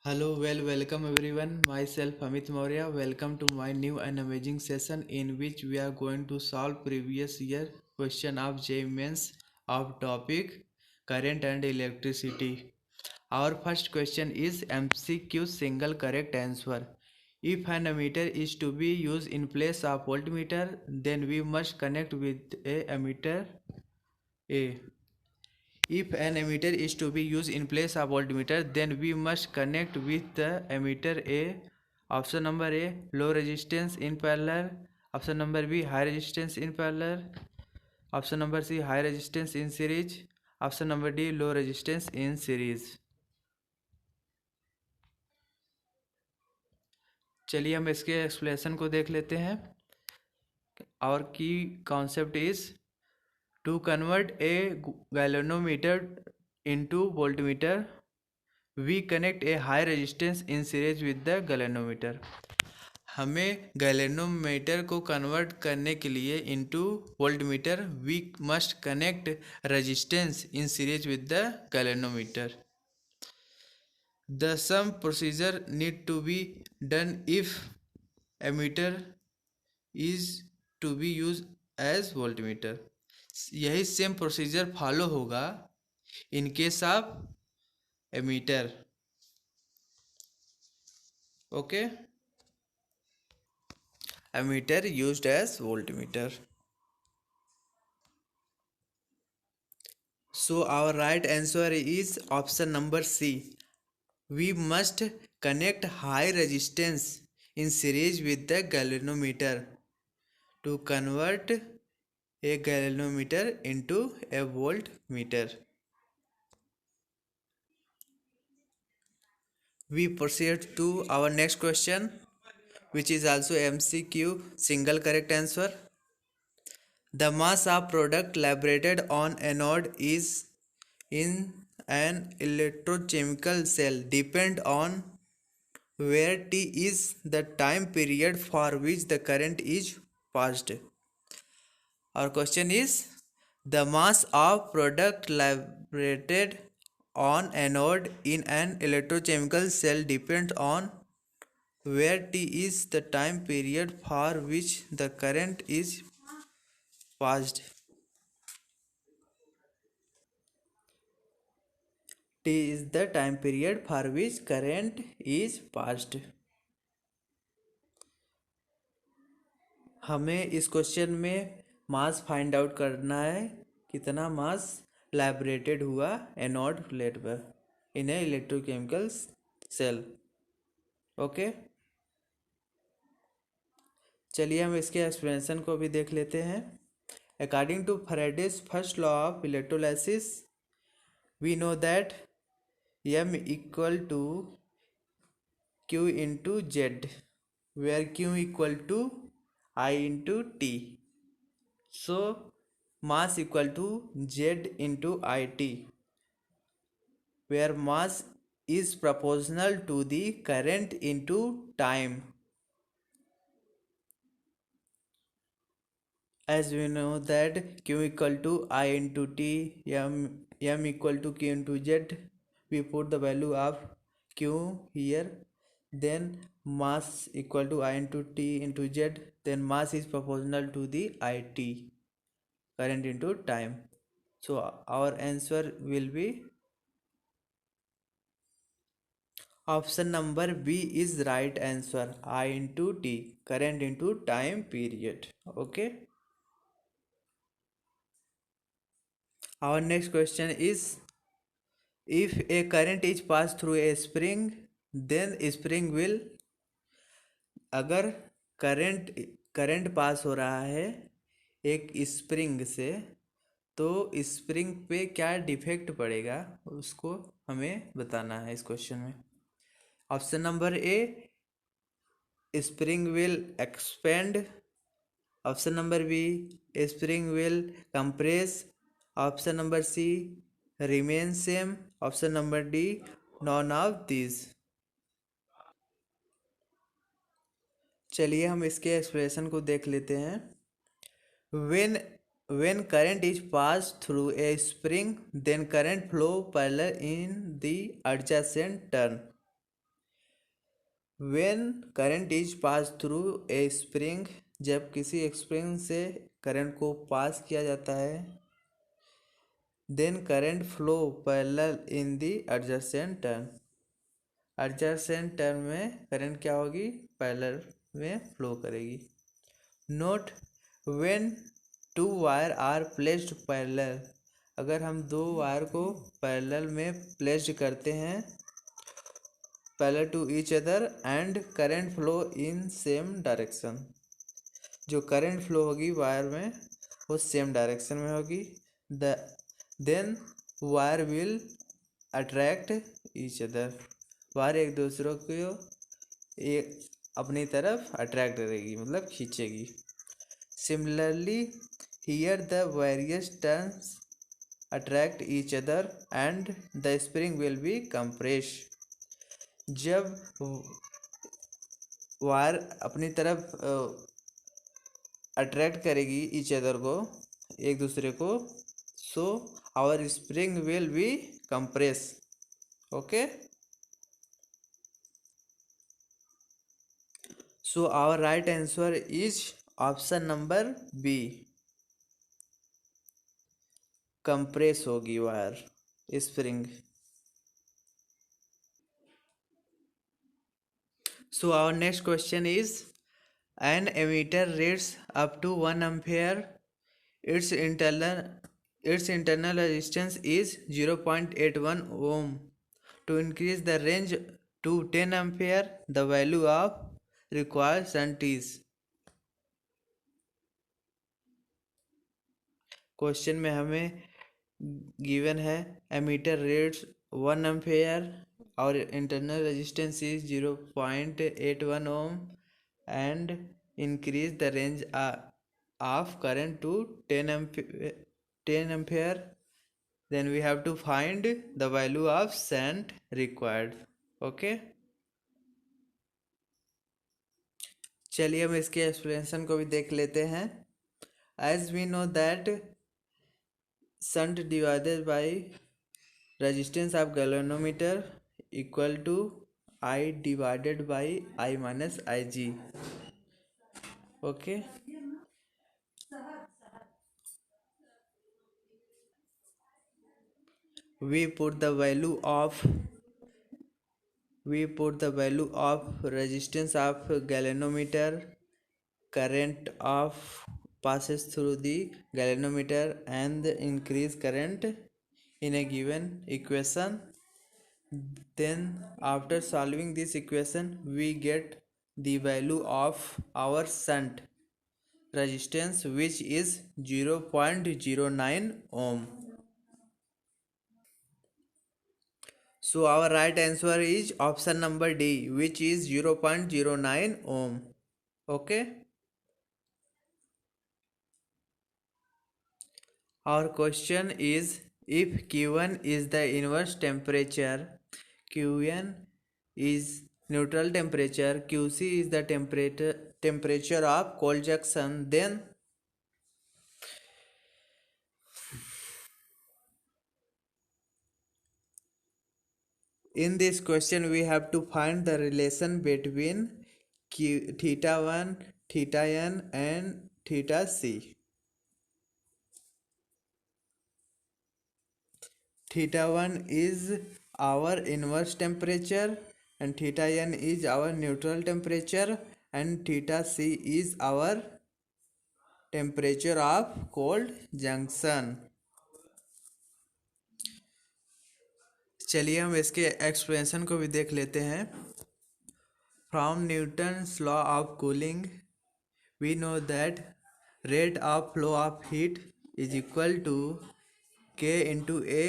Hello, welcome everyone. Myself Amit Maurya. Welcome to my new and amazing session in which we are going to solve previous year question of JEE Mains of topic current and electricity. Our first question is MCQ single correct answer. If an ammeter is to be used in place of voltmeter, then we must connect with a ammeter A. If an emitter is to be used in place of voltmeter, then we must connect with the emitter A. Option number A, low resistance in parallel. Option number B, high resistance in parallel. Option number C, high resistance in series. Option number D, low resistance in series. चलिए हम इसके explanation को देख लेते हैं. Our key concept is to convert a galvanometer into voltmeter. We connect a high resistance in series with the galvanometer. हमें गैलेनोमीटर को convert करने के लिए into voltmeter we must connect resistance in series with the galvanometer. The same procedure need to be done if ammeter is to be use as voltmeter. यही same procedure follow होगा in case of ammeter. Okay, ammeter used as voltmeter. So our right answer is option number C. We must connect high resistance in series with the galvanometer to convert a galvanometer into a voltmeter. We proceed to our next question, which is also MCQ single correct answer. The mass of product liberated on anode is in an electrochemical cell depend on where T is the time period for which the current is passed. Our question is the mass of product liberated on anode in an electrochemical cell depends on where T is the time period for which the current is passed. T is the time period for which current is passed. हमें इस question में mass find out करना है, कितना मास लाइब्रेटेड हुआ anode plate पर in a electrochemical cell. Okay, चलिए हम इसके एक्सप्लेनेशन को भी देख लेते हैं. According to Faraday's first law of electrolysis we know that M equal to Q into Z, where Q equal to I into T. So mass equal to Z into IT, where mass is proportional to the current into time. As we know that Q equal to I into T, M equal to Q into Z, we put the value of Q here, then mass equal to I into T into Z, then mass is proportional to the IT, current into time. So our answer will be option number B is right answer. I into T, current into time period. Okay. Our next question is, if a current is passed through a spring, then spring will. अगर current pass हो रहा है एक spring से, तो spring पे क्या defect पड़ेगा उसको हमें बताना है इस क्वेश्चन में. Option number A, spring will expand. Option number B, spring will compress. Option number C, remain same. Option number D, none of this. चलिए हम इसके एक्सप्रेशन को देख लेते हैं. when current is passed through a spring, then current flow parallel in the adjacent turn. When current is pass through a spring, जब किसी spring से करंट को पास किया जाता है, then current flow parallel in the adjacent turn, adjacent turn में current क्या होगी, पैरेलल में फ्लो करेगी। Note, when two wire are placed parallel, अगर हम दो वायर को पैरेलल में प्लेस्ड करते हैं, parallel to each other and current flow in same direction, जो करंट फ्लो होगी वायर में वो सेम डायरेक्शन में होगी। The then wire will attract each other, wire एक दूसरे को एक अपनी तरफ अट्रैक्ट करेगी, मतलब खींचेगी। Similarly here the various turns attract each other and the spring will be compress, जब वायर अपनी तरफ अट्रैक्ट करेगी ईच अदर को, एक दूसरे को, so our spring will be compress. Okay, so our right answer is option number B, compress होगी wire spring. So our next question is, an emitter reads up to 1 ampere. Its internal resistance is 0.81 ohm. To increase the range to 10 ampere, the value of required shunt is. Question में हमें given है ammeter rates 1 ampere और internal resistance is 0.81 ohm and increase the range of current to 10 ampere, then we have to find the value of shunt required. Okay, चलिए हम इसके explanation को भी देख लेते हैं। As we know that shunt divided by resistance of galvanometer equal to I divided by I minus Ig. Okay, we put the value of resistance of galvanometer, current of passes through the galvanometer and the increased current in a given equation. Then after solving this equation we get the value of our shunt resistance, which is 0.09 ohm. So our right answer is option number D, which is 0.09 ohm. Okay, our question is, if Q1 is the inverse temperature, Qn is neutral temperature, Qc is the temperature of cold junction, then in this question we have to find the relation between theta 1, theta n and theta c. Theta 1 is our inverse temperature and theta n is our neutral temperature and theta c is our temperature of cold junction. चलिए हम इसके explanation को भी देख लेते हैं। From Newton's law of cooling we know that rate of flow of heat is equal to K into A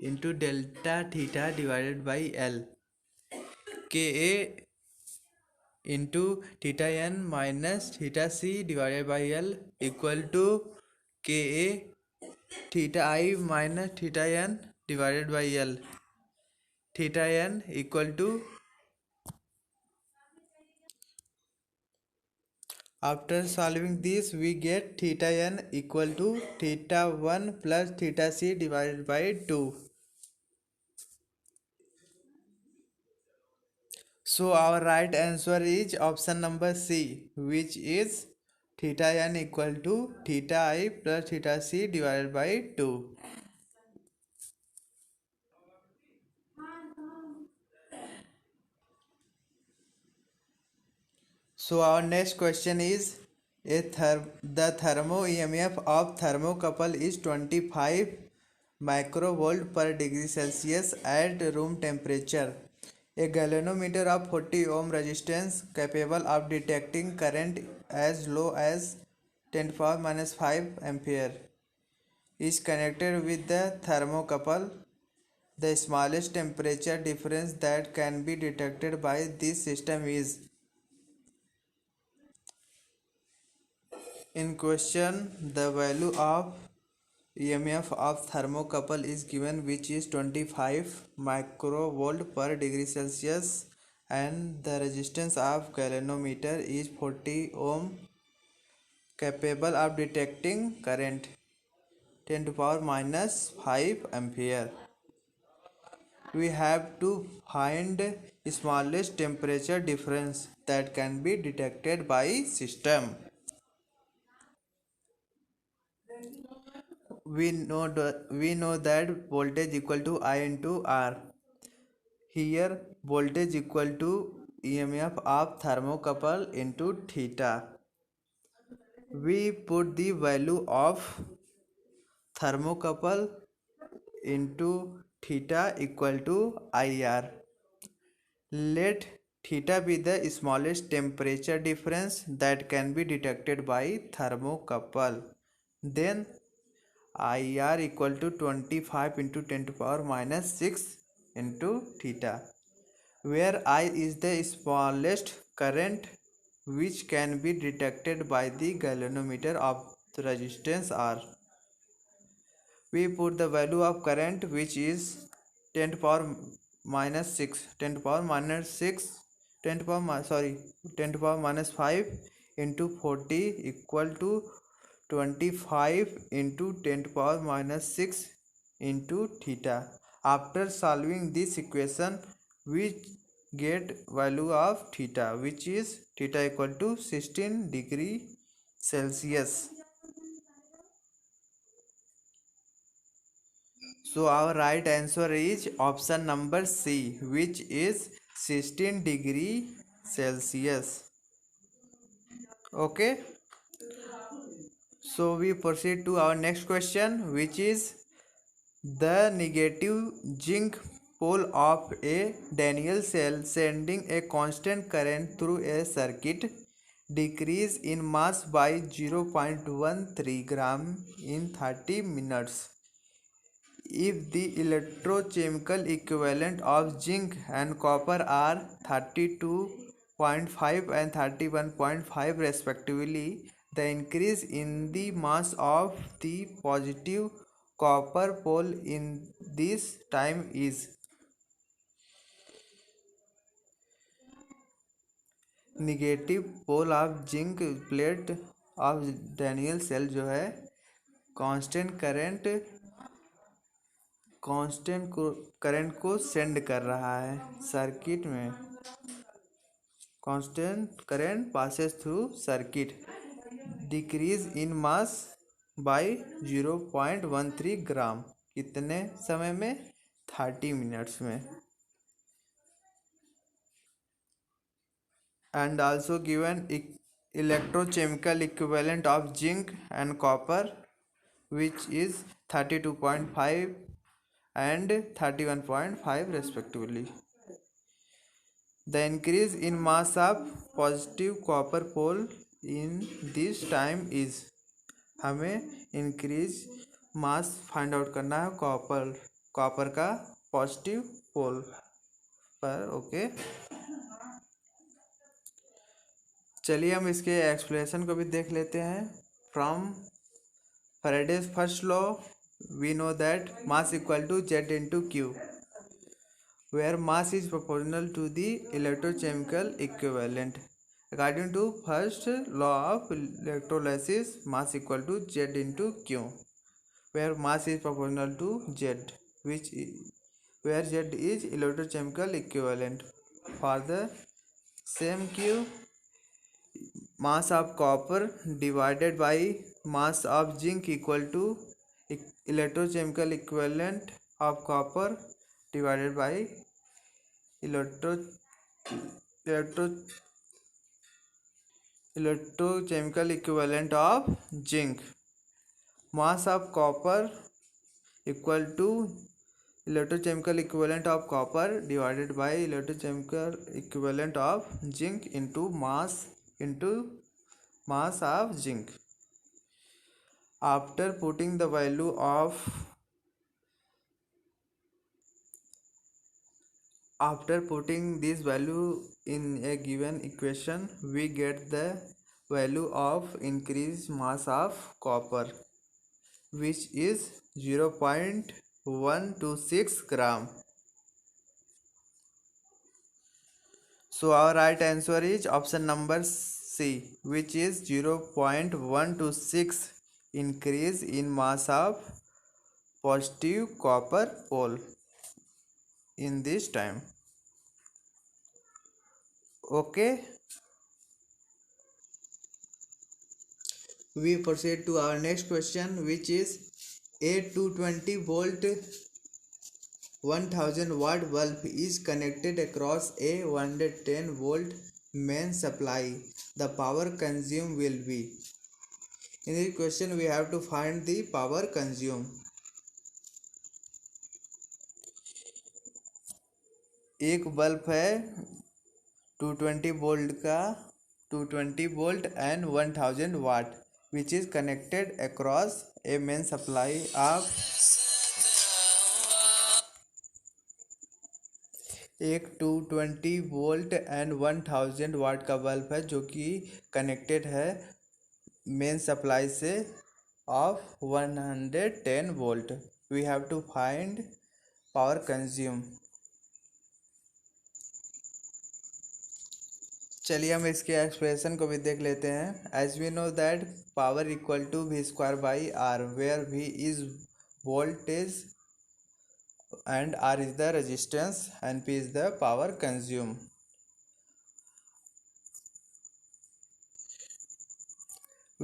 into delta theta divided by L. Ka into theta n minus theta c divided by L equal to Ka theta I minus theta n divided by L. Theta n equal to, after solving this we get theta n equal to theta 1 plus theta c divided by 2. So our right answer is option number C, which is theta n equal to theta I plus theta c divided by 2. So our next question is the thermo EMF of thermocouple is 25 microvolt per degree Celsius at room temperature. A galvanometer of 40 ohm resistance capable of detecting current as low as 10 to the power minus 5 ampere is connected with the thermocouple. The smallest temperature difference that can be detected by this system is. In question, the value of EMF of thermocouple is given, which is 25 microvolt per degree Celsius, and the resistance of galvanometer is 40 ohm, capable of detecting current 10 to the power minus 5 ampere. We have to find smallest temperature difference that can be detected by system. We know that voltage equal to I into R. Here voltage equal to EMF of thermocouple into theta. We put the value of thermocouple into theta equal to IR. Let theta be the smallest temperature difference that can be detected by thermocouple. Then IR equal to 25 into 10 to the power minus 6 into theta, where I is the smallest current which can be detected by the galvanometer of the resistance R. We put the value of current, which is 10 to the power minus 6, 10 to the power minus 6, 10 to the power, 10 to the power minus 5 into 40 equal to 25 into 10 to the power minus 6 into theta. After solving this equation, we get value of theta, which is theta equal to 16 degree Celsius. So our right answer is option number C, which is 16 degree Celsius. Okay. So we proceed to our next question, which is the negative zinc pole of a Daniell cell sending a constant current through a circuit decrease in mass by 0.13 gram in 30 minutes. If the electrochemical equivalent of zinc and copper are 32.5 and 31.5 respectively, the increase in the mass of the positive copper pole in this time is. Negative pole of zinc plate of Daniell cell जो है constant current को send कर रहा है circuit में. Constant current passes through circuit. Decrease in mass by 0.13 ग्राम. कितने समय में? 30 मिनट्स में. And also given electrochemical equivalent of zinc and copper, which is 32.5 and 31.5 respectively. The increase in mass of positive copper pole in this time is. हमें increase mass find out करना है copper का positive पोल पर. Okay. चलिए हम इसके explanation को भी देख लेते हैं. From Faraday's first law we know that mass equal to Z into Q, where mass is proportional to the electrochemical equivalent. According to first law of electrolysis, mass equal to Z into Q, where mass is proportional to Z, where Z is electrochemical equivalent. for the same Q, mass of copper divided by mass of zinc equal to electrochemical equivalent of copper divided by electro electro electrochemical equivalent of zinc. Mass of copper equal to electrochemical equivalent of copper divided by electrochemical equivalent of zinc into mass of zinc. After putting the value of After putting this value in a given equation, we get the value of increased mass of copper, which is 0.126 gram. So our right answer is option number C, which is 0.126 increase in mass of positive copper pole in this time. Okay, we proceed to our next question, which is a 220 volt 1000 watt bulb is connected across a 110 volt main supply. The power consumed will be. In this question we have to find the power consumed. एक bulb है 220 volt का 220 volt and 1000 watt which is connected across a main supply of एक 220 volt and 1000 वाट का bulb है जो कि connected है main supply से of 110 volt. We have to find power consume. चलिए हम इसके एक्सप्रेशन को भी देख लेते हैं. As we know that power equal to V square by R, where V is voltage and R is the resistance and P is the power consumed.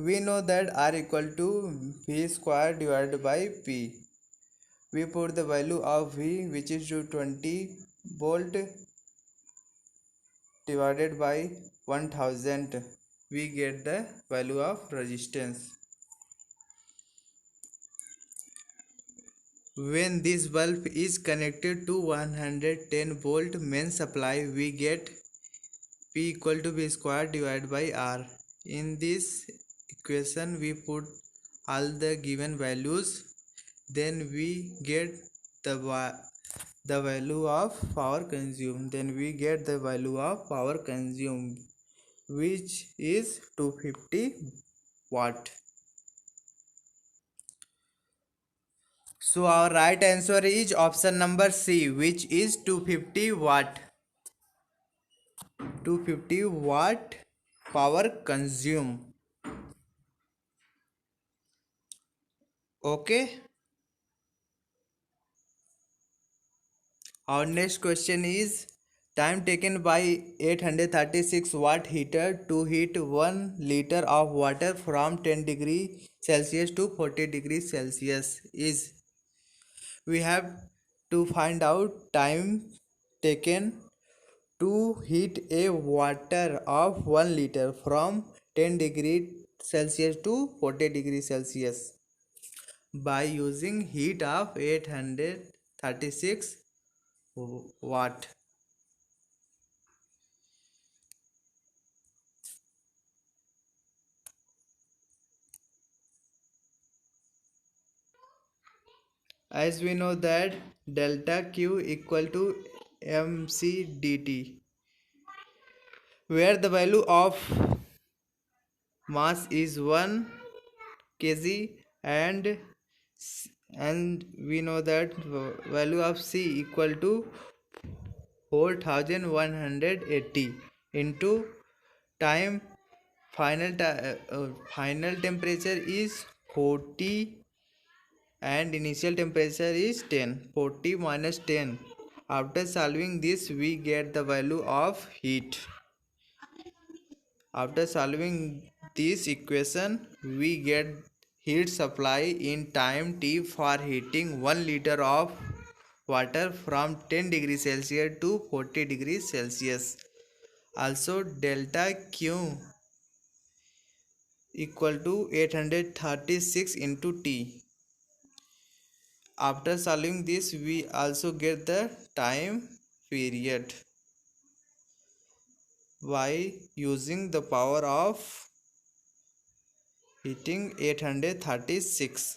We know that R equal to V square divided by P. We put the value of V, which is 220 volt, divided by 1000. We get the value of resistance. When this bulb is connected to 110 volt main supply, we get P equal to V square divided by R. In this equation we put all the given values, then we get the value of power consumed. Then we get the value of power consumed, which is 250 watt. So our right answer is option number C, which is 250 watt. 250 watt power consumed. Okay. Our next question is time taken by 836 watt heater to heat 1 liter of water from 10 degree Celsius to 40 degree Celsius is. We have to find out time taken to heat a water of 1 liter from 10 degree Celsius to 40 degree Celsius by using heat of 836 watt. As we know that delta Q equal to mc dt, where the value of mass is 1 kg and we know that value of C equal to 4180 into time. Final temperature is 40 and initial temperature is 10. 40 minus 10 After solving this, we get the value of heat. After solving this equation, we get heat supply in time t for heating 1 liter of water from 10 degrees Celsius to 40 degrees Celsius. Also, delta Q equal to 836 into T. After solving this, we also get the time period by using the power of heating 836.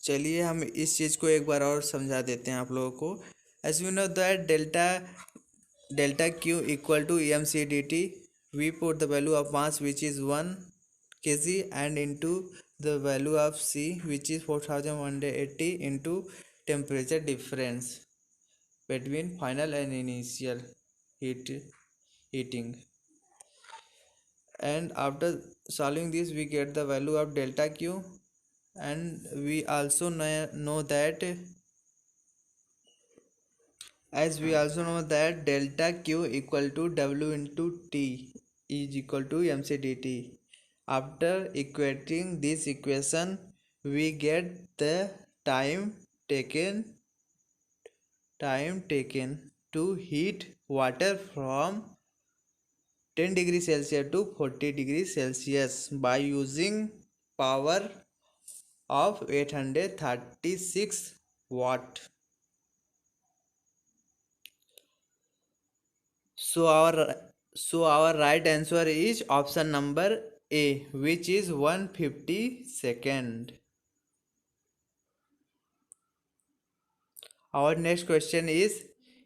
चलिए हम इस चीज़ को एक बार और समझा देते हैं आप लोगों को. As we know that delta q equal to mc dt, we put the value of mass which is 1 kg and into the value of c which is 4180 into temperature difference between final and initial heating. And after solving this, we get the value of delta q, and we also know that, as we also know that delta q equal to w into t is equal to mc dt. After equating this equation, we get the taken time taken to heat water from 10 degrees Celsius to 40 degrees Celsius by using power of 836 watt. So our right answer is option number A, which is 150 second. Our next question is,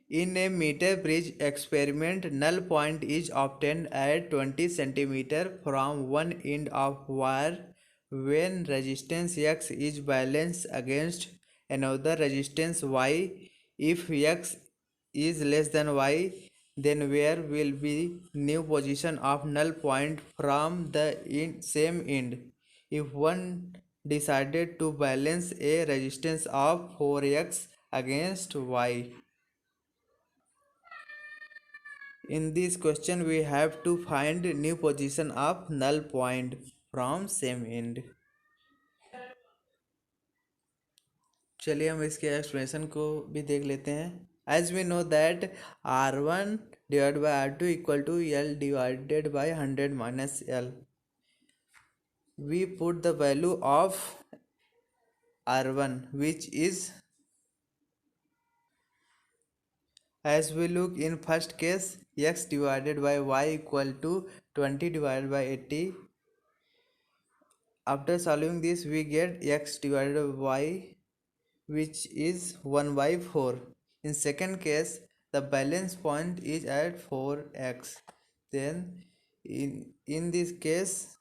in a meter bridge experiment, null point is obtained at 20 centimeter from one end of wire when resistance X is balanced against another resistance Y. If X is less than Y, then where will be new position of null point from the same end? If one decided to balance a resistance of 4x against y. In this question, we have to find new position of null point from same end. चलिए हम इसके explanation को भी देख लेते हैं. As we know that R1 divided by R2 equal to L divided by 100 minus L. We put the value of R1, which is, as we look in first case, x divided by y equal to 20 divided by 80. After solving this, we get x divided by y, which is 1 by 4. In second case, the balance point is at 4x. Then in this case,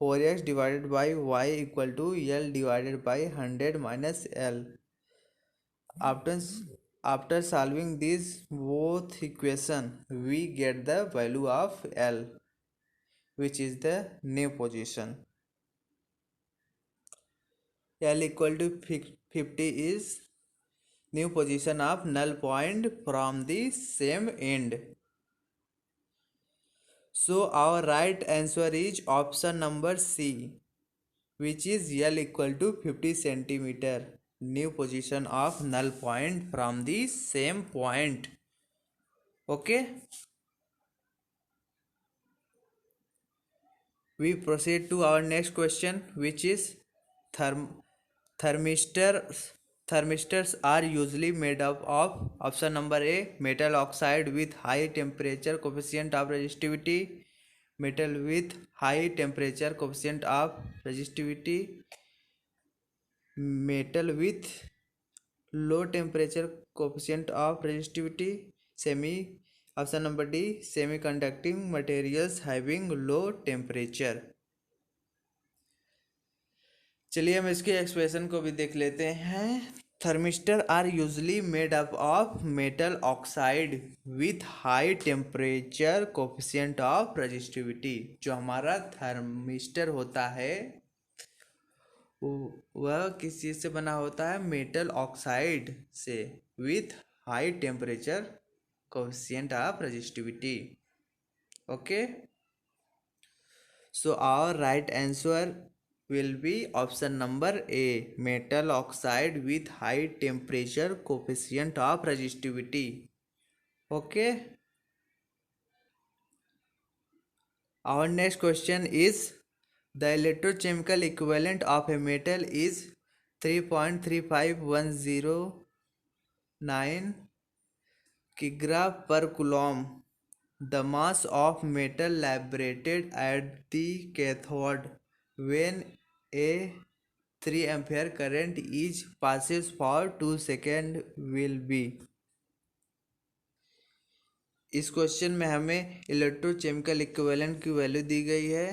4x divided by y equal to L divided by 100 minus L. After solving these both equation, we get the value of L, which is the new position. L equal to 50 is new position of null point from the same end. So our right answer is option number C, which is L equal to 50 centimeter, new position of null point from the same point. Okay. We proceed to our next question, which is thermistors. Thermistors are usually made up of option number A, metal oxide with high temperature coefficient of resistivity, metal with high temperature coefficient of resistivity, metal with low temperature coefficient of resistivity, option number D, semiconducting materials having low temperature. चलिए हम इसके expression को भी देख लेते हैं. Thermistor are usually made up of metal oxide with high temperature coefficient of resistivity. जो हमारा थर्मिस्टर होता है वह किस चीज से बना होता है? मेटल ऑक्साइड से, with high temperature coefficient of resistivity. Okay, so our right answer will be option number A, metal oxide with high temperature coefficient of resistivity. Okay, our next question is, the electrochemical equivalent of a metal is 3.35109 kilogram per coulomb. The mass of metal liberated at the cathode when a 3 ampere current is passes for 2 seconds will be। इस question में हमें electrochemical equivalent की value दी गई है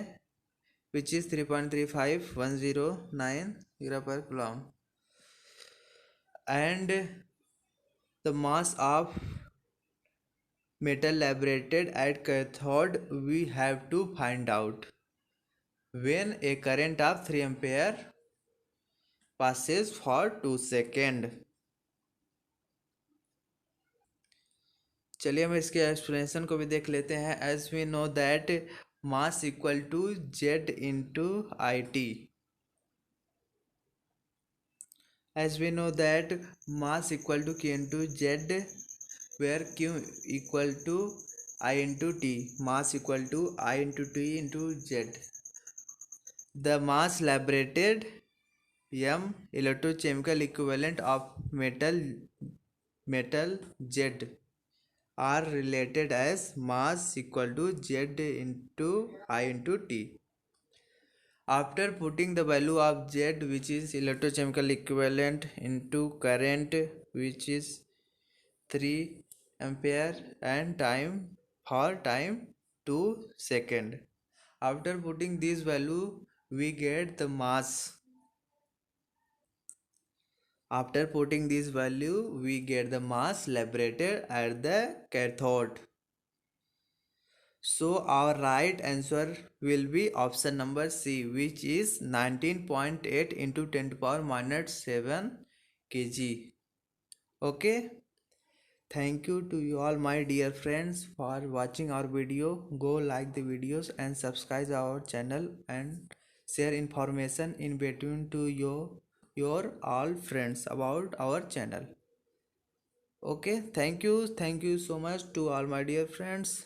which is 3.35109 ग्राम पर coulomb and the mass of metal liberated at cathode we have to find out when a current of 3 ampere passes for 2 seconds। चलिए हम इसके एक्सप्लेनेशन को भी देख लेते हैं। As we know that mass equal to Z into I T. As we know that mass equal to Q into Z, where Q equal to I into T, mass equal to I into T into Z। The mass liberated M, electrochemical equivalent of metal Z are related as mass equal to Z into I into T। After putting the value of Z, which is electrochemical equivalent, into current which is 3 ampere and time for time 2 second, after putting this value we get the mass। After putting this value we get the mass liberated at the cathode। So our right answer will be option number C, which is 19.8 into 10 to power minus 7 kg। Okay, thank you to you all my dear friends for watching our video. Go like the videos and subscribe our channel and share information in between to your all friends about our channel। Okay, thank you so much to all my dear friends।